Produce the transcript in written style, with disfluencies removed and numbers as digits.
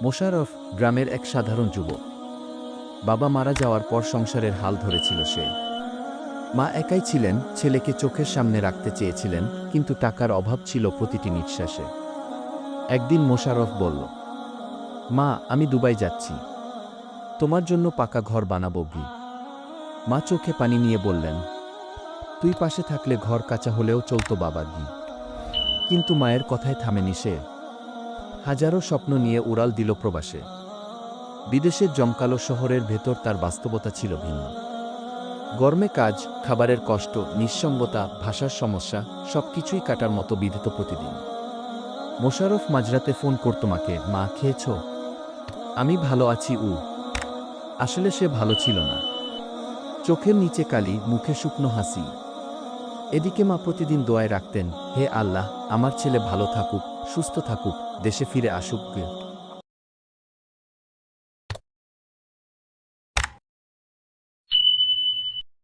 মোশাররফ গ্রামের এক সাধারণ যুবক। বাবা মারা যাওয়ার পর সংসারের হাল ধরেছিল সে। মা একাই ছিলেন, ছেলেকে চোখের সামনে রাখতে চেয়েছিলেন, কিন্তু টাকার অভাব ছিল প্রতিটি নিঃশ্বাসে। একদিন মোশাররফ বলল, মা, আমি দুবাই যাচ্ছি, তোমার জন্য পাকা ঘর বানাবো গি। মা চোখে পানি নিয়ে বললেন, তুই পাশে থাকলে ঘর কাঁচা হলেও চলতো বাবা গি। কিন্তু মায়ের কথায় থামেনি সে। হাজারো স্বপ্ন নিয়ে উড়াল দিল প্রবাসে। বিদেশের জমকালো শহরের ভেতর তার বাস্তবতা ছিল ভিন্ন। গরমে কাজ, খাবারের কষ্ট, নিঃসঙ্গতা, ভাষার সমস্যা, সবকিছুই কাটার মতো বিধিত প্রতিদিন। মোশাররফ মাঝরাতে ফোন করত মাকে, মা খেয়েছ? আমি ভালো আছি উ। আসলে সে ভালো ছিল না। চোখের নিচে কালি, মুখে শুকনো হাসি। এদিকে মা প্রতিদিন দোয়ায় রাখতেন, হে আল্লাহ, আমার ছেলে ভালো থাকুক, সুস্থ থাকুক, দেশে ফিরে আসুক।